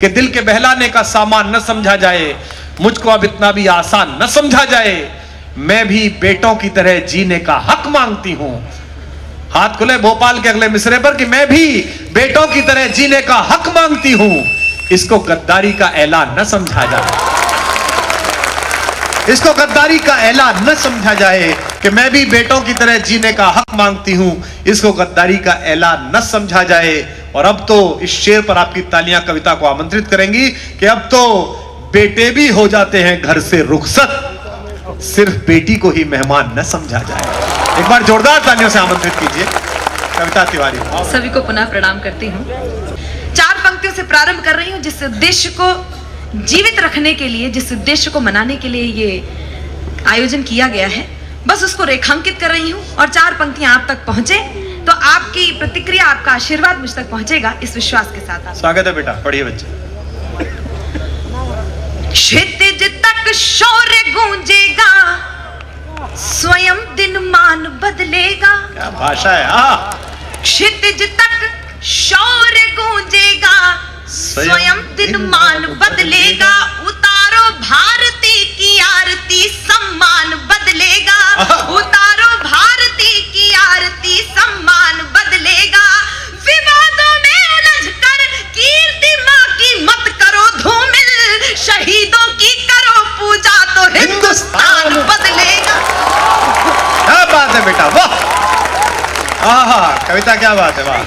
कि दिल के बहलाने का सामान न समझा जाए, मुझको अब इतना भी आसान न समझा जाए, मैं भी बेटों की तरह जीने का हक मांगती हूं। हाथ खुले भोपाल के अगले मिसरे पर कि मैं भी बेटों की तरह जीने का हक मांगती हूं। इसको गद्दारी का ऐलान न समझा जाए, इसको गद्दारी का ऐलान न समझा जाए कि मैं भी बेटों की तरह जीने का हक मांगती हूं। इसको गद्दारी का ऐलान न समझा जाए। और अब तो इस शेर पर आपकी तालियां कविता को आमंत्रित करेंगी कि अब तो बेटे भी हो जाते हैं घर से रुखसत, सिर्फ बेटी को ही मेहमान न समझा जाए। एक बार जोरदार तालियों से आमंत्रित कीजिए कविता तिवारी। सभी को पुनः प्रणाम करती हूँ। 4 पंक्तियों से प्रारंभ कर रही हूँ, जिस उद्देश्य को जीवित रखने के लिए, जिस उद्देश्य को मनाने के लिए ये आयोजन किया गया है, बस उसको रेखांकित कर रही हूँ। और 4 पंक्तियां आप तक पहुंचे तो आपकी प्रतिक्रिया, आपका आशीर्वाद मुझ तक पहुंचेगा, इस विश्वास के साथ। स्वागत है बेटा, पढ़िए बच्चे। क्षितिज तक शौर्य गूंजेगा, स्वयं दिन मान बदलेगा। क्या भाषा है। क्षितिज तक शौर्य गूंजेगा, स्वयं दिन मान बदलेगा। उतारो भारती की आरती, सम्मान बदलेगा। उतारो भारती की आरती, सम्मान बदलेगा। विवादों में उलझ कर कीर्ति मां की मत करो धूमिल, शहीदों की करो पूजा तो हिंदुस्तान बदलेगा। क्या बात है बेटा, वाह। कविता क्या बात है, वाह।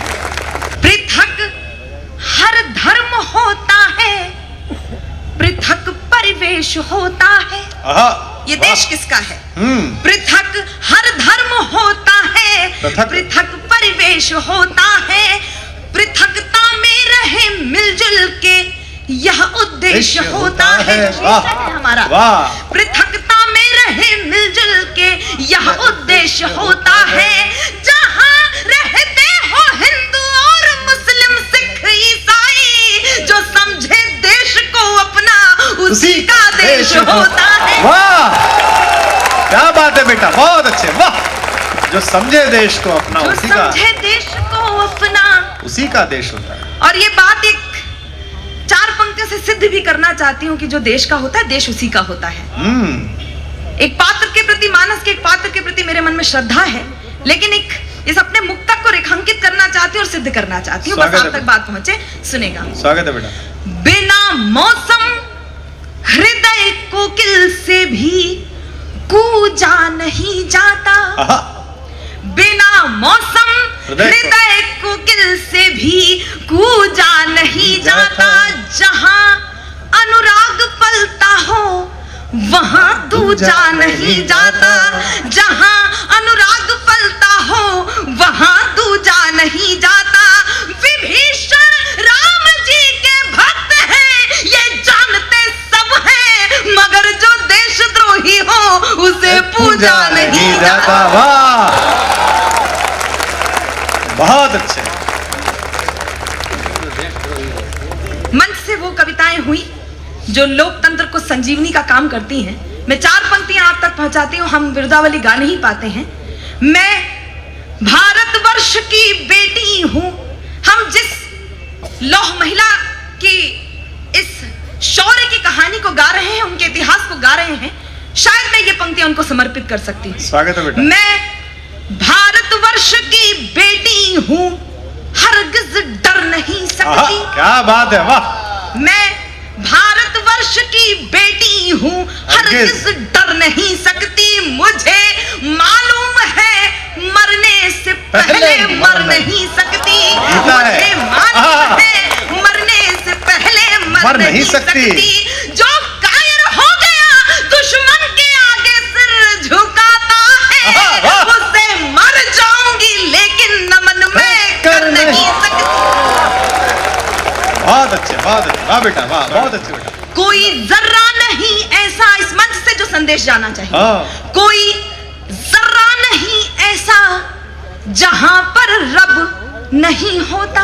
पृथक हर धर्म होता है, पृथक परिवेश होता है। ये देश किसका है? पृथक हर धर्म होता है, पृथक परिवेश होता है। पृथकता में रहे मिलजुल के, यह उद्देश्य होता है हमारा। पृथकता में रहे मिलजुल के, यह उद्देश्य होता है। जहां रहते हो हिंदू और मुस्लिम, सिख ईसाई, जो समझे देश को अपना, उसी का देश होता है। वाह, क्या बात है बेटा, बहुत अच्छे, वाह। जो समझे देश को अपना, जो उसी का, समझे देश को अपना, उसी का देश होता है। और ये बात एक 4 पंक्तियों से सिद्ध भी करना चाहती हूँ कि जो देश का होता है, देश उसी का होता है। एक पात्र के प्रति, मानस के एक पात्र के प्रति मेरे मन में श्रद्धा है, लेकिन एक इस अपने मुक्तक को रेखांकित करना चाहती हूँ और सिद्ध करना चाहती हूँ। बस आप तक बात पहुंचे, सुनेगा। स्वागत है बेटा। बिना मौसम हृदय कोकिल से भी कूजा नहीं जाता। बिना मौसम हृदय कोकिल से भी कूजा नहीं जाता। जहां अनुराग पलता हो, वहां दूजा नहीं जाता। जहां अनुराग पलता हो, वहां दूजा नहीं जाता। विभीषण राम जी के भक्त हैं, ये जानते सब हैं, मगर जो देशद्रोही हो, उसे पूजा नहीं जाता। वाह, बहुत अच्छे। मंच से वो कविताएं हुई जो लोकतंत्र को संजीवनी का काम करती हैं। मैं 4 पंक्तियां आप तक पहुंचाती हूं, हम बिरदावली गा नहीं पाते हैं। मैं भारतवर्ष की बेटी हूं। हम जिस लौह महिला की इस शौर्य की कहानी को गा रहे हैं, उनके इतिहास को गा रहे हैं, शायद मैं ये पंक्तियां उनको समर्पित कर सकती हूँ। स्वागत है बेटा। मैं भारतवर्ष की बेटी हूं, हरगिज डर नहीं सकती। क्या बात है, वाह। मैं भारतवर्ष की बेटी हूं, हरगिज डर नहीं सकती। मुझे मालूम है मरने से पहले मर नहीं सकती। मुझे मालूम है मरने से पहले मर नहीं सकती। जो कायर हो गया दुश्मन के आगे सिर झुकाता है, उससे मर जाऊंगी लेकिन नमन मैं कर नहीं सकती। बहुत अच्छे, बहुत अच्छे, वाह बेटा, वाह, बहुत अच्छे बेटा। कोई जर्रा नहीं ऐसा, इस मंच से जो संदेश जाना चाहिए, कोई जर्रा नहीं ऐसा जहां पर रब नहीं होता।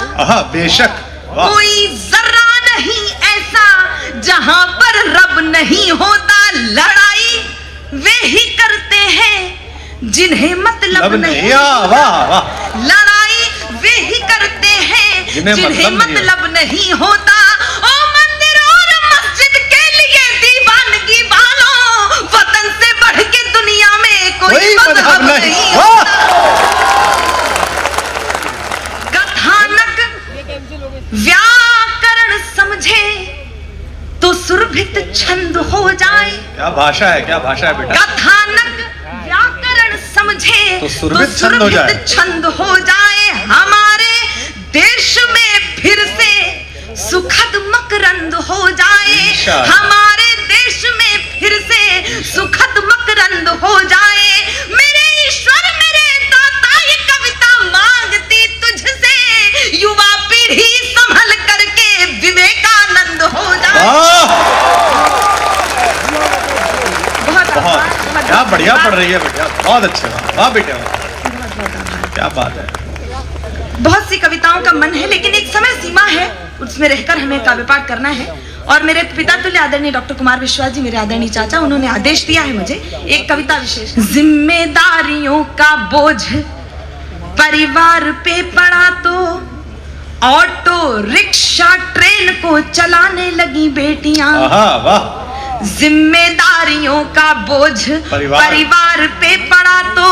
बेशक। कोई जर्रा नहीं ऐसा जहां पर रब नहीं होता। लड़ाई वे ही करते हैं जिन्हें मतलब नहीं। वाह वाह। लड़ाई वे ही करते हैं जिन्हें मतलब नहीं होता। ओ सुरभित छंद हो जाए। क्या भाषा है, क्या भाषा है बेटा। कथानक व्याकरण समझे तो सुरभित छंद हो जाए। छंद हो जाए हमारे देश में फिर से सुखद मकरंद हो जाए। हमारे देश में फिर से सुखद मकरंद हो जाए। मेरे ईश्वर मेरे दाता ये कविता मांगती तुझसे, युवा पीढ़ी संभल करके विवेकानंद हो जाए। बहुत क्या बढ़िया पढ़ रही है बेटा, बहुत अच्छे। वाह बेटा, क्या बात है। बहुत सी कविताओं का मन है, लेकिन एक समय सीमा है, उसमें रहकर हमें काव्य पाठ करना है। और मेरे पिता तुल्य आदरणीय डॉक्टर कुमार विश्वास जी, मेरे आदरणीय चाचा, उन्होंने आदेश दिया है मुझे एक कविता विशेष। जिम्मेदारियों का बोझ परिवार पे पड़ा तो ऑटो रिक्शा ट्रेन को चलाने लगी बेटियां। वाह। जिम्मेदारियों का बोझ परिवार पे पड़ा तो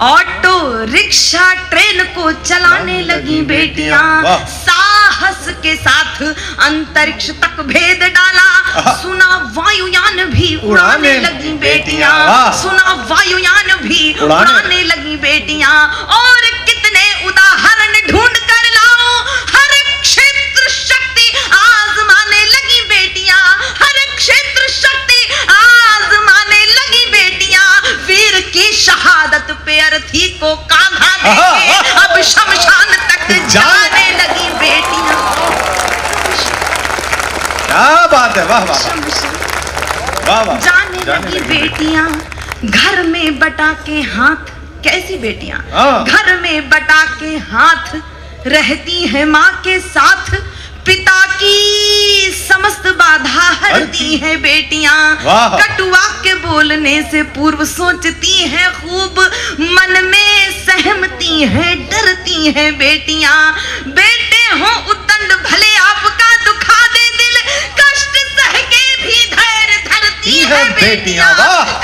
ऑटो रिक्शा ट्रेन को चलाने लगी बेटियां। साहस के साथ अंतरिक्ष तक भेद डाला, सुना वायुयान भी उड़ाने लगी बेटियां। सुना वायुयान भी उड़ाने लगी बेटियां। और कितने उदाहरण ढूंढ कर लाऊं, हर क्षेत्र शक्ति आजमाने लगी बेटियां। हर क्षेत्र शक्ति आजमाने लगी बेटियां। वीर की शहादत पे अर्थी को कांधा देके अब शमशान तक जाने लगी बेटियां। क्या बात है, वाह वाह वाह वाह। जाने लगी बेटियां, घर में बटा के हाथ। कैसी बेटियां घर में बटा के हाथ रहती है माँ के साथ। पिता की समस्त बाधा हरती है बेटियां। कटुआ के बोलने से पूर्व सोचती है खूब, मन में सहमती है डरती है बेटियां। बेटे हो उद्दंड भले आपका दुखा दे दिल, कष्ट सह के भी धैर्य धरती है बेटियां।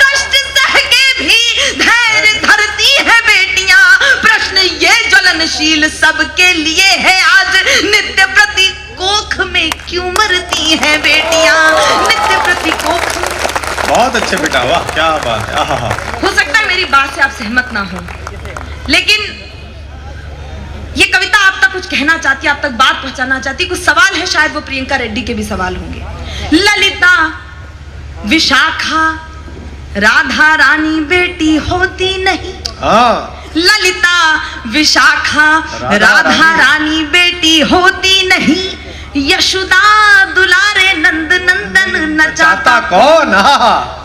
कष्ट सह के भी धैर्य धरती है बेटियां। प्रश्न ये ज्वलनशील सबके लिए है आज, नित्य प्रति कोख में क्यों मरती है बेटियां। नित्य प्रति कोख। बहुत अच्छे बेटा, वाह क्या बात है। हो सकता है मेरी बात से आप सहमत ना हो, लेकिन ये कविता आप तक कुछ कहना चाहती है, आप तक बात पहुंचाना चाहती है। कुछ सवाल है, शायद वो प्रियंका रेड्डी के भी सवाल होंगे। ललिता विशाखा राधा रानी बेटी होती नहीं। ललिता विशाखा राधा रानी बेटी होती नहीं। यशोदा दुलारे नंद नंदन नचाता कौन।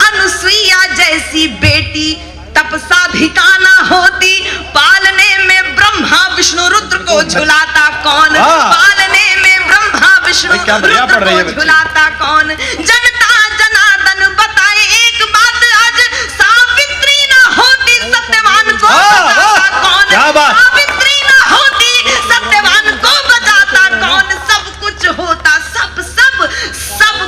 अनुसुईया जैसी बेटी तपसाधिका ना होती। पालने में ब्रह्मा विष्णु रुद्र को झुलाता कौन। पालने में ब्रह्मा विष्णु रुद्र को झुलाता कौन। जनता जनार्दन बताए एक बात, आज सावित्री ना होती सत्यवान को बचाता कौन। सावित्री ना होती सत्यवान को बचाता कौन। सब कुछ होता, सब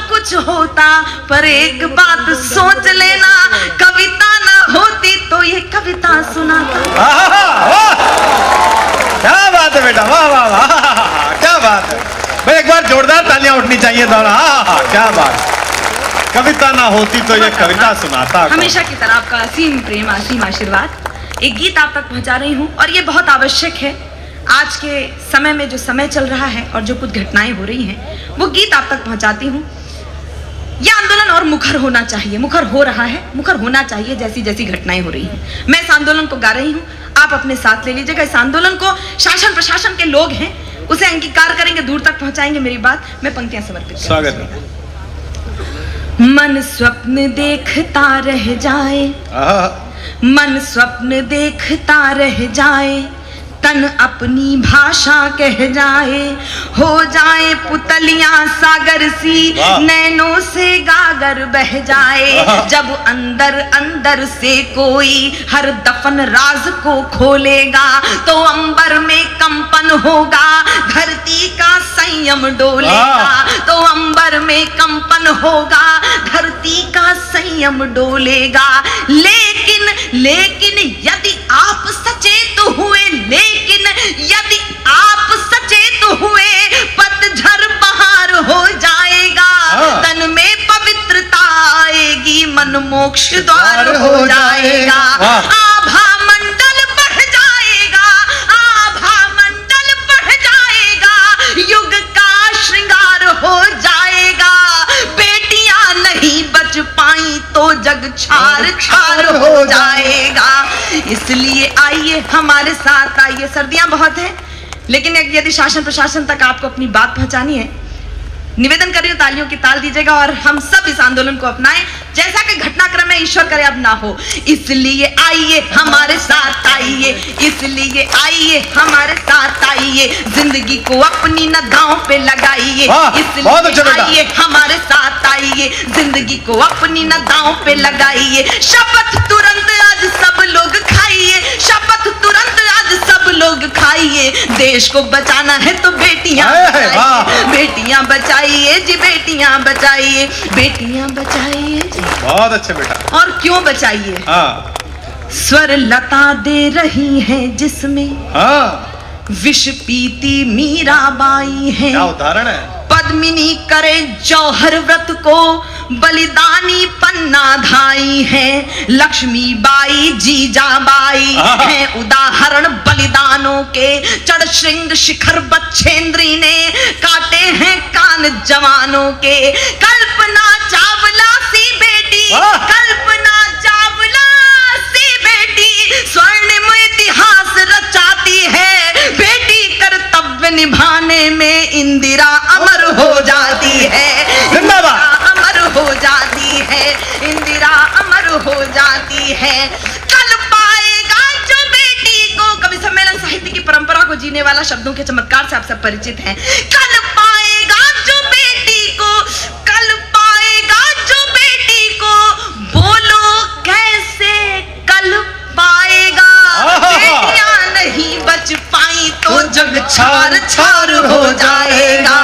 कुछ होता, पर एक बात सोच लेना, कविता ना होती तो ये कविता सुनाता। क्या बात है बेटा, वाह वाह वाह, क्या बात है भाई। एक बार जोरदार तालियां उठनी चाहिए दोनों। क्या बात। कविता ना होती तो ये कविता सुनाता। हमेशा की तरह आपका असीम प्रेम, असीम आशीर्वाद। एक गीत आप तक पहुंचा रही हूं और ये बहुत आवश्यक है। आज के समय में जो समय चल रहा है और जो कुछ घटनाएं हो रही हैं, वो गीत आप तक पहुंचाती हूं। यह आंदोलन और मुखर होना चाहिए, मुखर हो रहा है, मुखर होना चाहिए जैसी जैसी घटनाएं हो रही हैं। मैं इस आंदोलन को गा रही हूं, आप अपने साथ ले लीजिएगा। इस आंदोलन को शासन प्रशासन के लोग हैं, उसे अंगीकार करेंगे, दूर तक पहुंचाएंगे मेरी बात। मैं पंक्तियां समर्पित स्वागत है। मन स्वप्न देखता रह जाए, मन स्वप्न देखता रह जाए, तन अपनी भाषा कह जाए, हो जाए पुतलियां सागर सी, नैनों से गागर बह जाए। जब अंदर अंदर से कोई हर दफन राज को खोलेगा, तो अंबर में कंपन होगा, धरती का संयम डोलेगा। तो अंबर में कंपन होगा, धरती का संयम डोलेगा। लेकिन लेकिन यदि आप सचेत हुए, लेकिन यदि आप सचेत हुए, पतझड़ बहार हो जाएगा। तन में मोक्ष द्वार हो जाएगा, आभा मंडल बढ़ जाएगा, आभा मंडल बढ़ जाएगा, युग का श्रृंगार हो जाएगा। बेटियां नहीं बच पाई तो जग छार छार हो जाएगा। इसलिए आइए हमारे साथ आइए। सर्दियां बहुत है, लेकिन यदि शासन प्रशासन तक आपको अपनी बात पहुंचानी है, निवेदन कर रही हूं, तालियों की ताल दीजिएगा और हम सब इस आंदोलन को अपनाएं, जैसा कि घटनाक्रम में ईश्वर करे अब ना हो। इसलिए आइए हमारे साथ आइए, इसलिए आइए हमारे साथ आइए, जिंदगी को अपनी न दांव पे लगाइए। इसलिए आइए हमारे साथ आइए, जिंदगी को अपनी न दांव पे लगाइए। शपथ तुरंत आज सब लोग खाइए, शपथ तुरंत आज सब लोग खाइए। देश को बचाना है तो बेटियां बचाइए, बेटियां बचाइए जी, बेटियां बचाइए, बेटियां बचाइए जी। बहुत अच्छे बेटा। और क्यों बचाइए? स्वर लता दे रही हैं जिसमें विष पीती मीराबाई है। क्या उदाहरण है। पद्मिनी करे जौहर व्रत को, बलिदानी पन्ना धाई है। लक्ष्मीबाई जीजाबाई है उदाहरण बलिदानों के। चढ़ श्रृंग शिखर बच्छेंद्री ने काटे हैं कान जवानों के। कल्पना चावला सी बेटी, कल्पना चावला सी बेटी स्वर्णिम इतिहास रचाती है। बेटी कर्तव्य निभाने में इंदिरा अमर हो जाती है, इंदिरा अमर हो जाती है, इंदिरा अमर हो जाती है। कल पाएगा जो बेटी को, कवि सम्मेलन साहित्य की परंपरा को जीने वाला शब्दों के चमत्कार से आप सब परिचित हैं। कल पाएगा जो बेटी को, कल पाएगा जो बेटी को, बोलो कैसे कल पाएगा। बेटियां नहीं बच पाई तो जग छार छार हो जाएगा।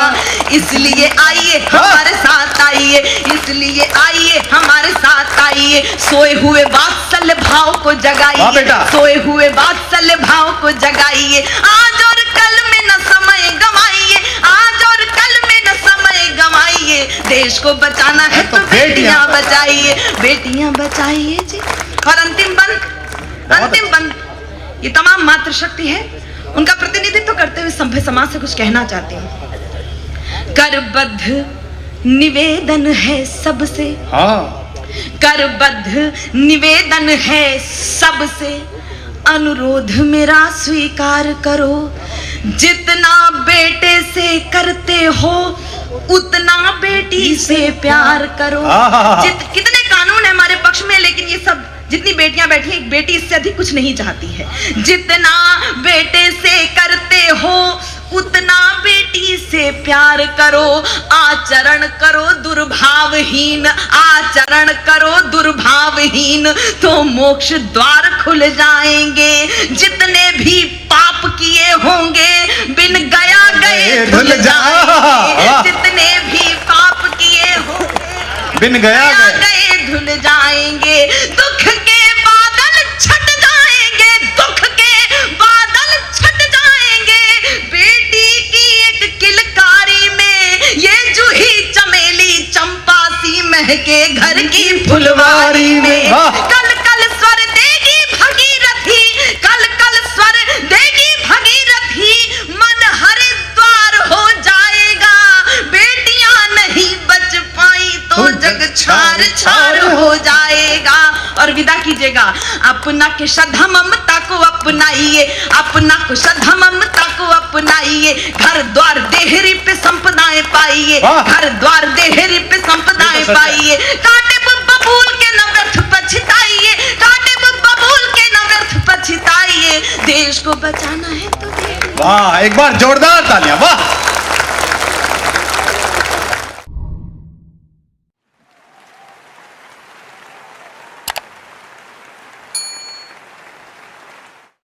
इसलिए आइए हमारे साथ आइए, इसलिए आइए हमारे साथ आइए। सोए हुए वात्सल्य भाव को जगाइए, सोए हुए वात्सल्य भाव को जगाइए। आज और कल में न समय गंवाइए, आज और कल में न समय गंवाइए। देश को बचाना है तो बेटियां बचाइए, बेटियां बचाइए जी। और अंतिम बंद ये तमाम मातृशक्ति है, उनका प्रतिनिधित्व करते हुए सभ्य समाज से कुछ कहना चाहती हूँ। करबद्ध निवेदन है सबसे, करबद्ध निवेदन है सबसे, अनुरोध मेरा स्वीकार करो। जितना बेटे से करते हो उतना बेटी से प्यार करो। कितने कानून है हमारे पक्ष में, लेकिन ये सब जितनी बेटियां बैठी हैं, एक बेटी इससे अधिक कुछ नहीं चाहती है। जितना बेटे से करते हो उतना बेटी से प्यार करो। आचरण करो दुर्भावहीन, आचरण करो दुर्भावहीन, तो मोक्ष द्वार खुल जाएंगे। जितने भी पाप किए होंगे बिन गया गए धुल जाएंगे। जितने भी पाप किए होंगे बिन गया गए धुल जाएंगे। दुख के बादल छट जाएंगे, दुख के बादल छट जाएंगे। बेटी की एक किलकारी में ये जूही चमेली चंपा सी महके घर की फुलवारी में। कल कल स्वर देगी भगीरथी, कल कल स्वर देगी भगीरथी, मन हरिद्वार हो जाएगा। बेटियां नहीं बच पाई तो जग छार छार हो जाएगा। और विदा कीजिएगा। अपना के श्रद्धा ममता को अपनाइए, अपना को श्रद्धा ममता को अपनाइए। घर द्वार देहरी पे संपदाएं पाइए, घर द्वार देहरी पे संपदाएं पाइए। काटे बबूल के न व्यर्थ पछताइए, काटे बबूल के न व्यर्थ पछताइए। देश को बचाना है तो वाह, एक बार जोरदार तालियां। वाह।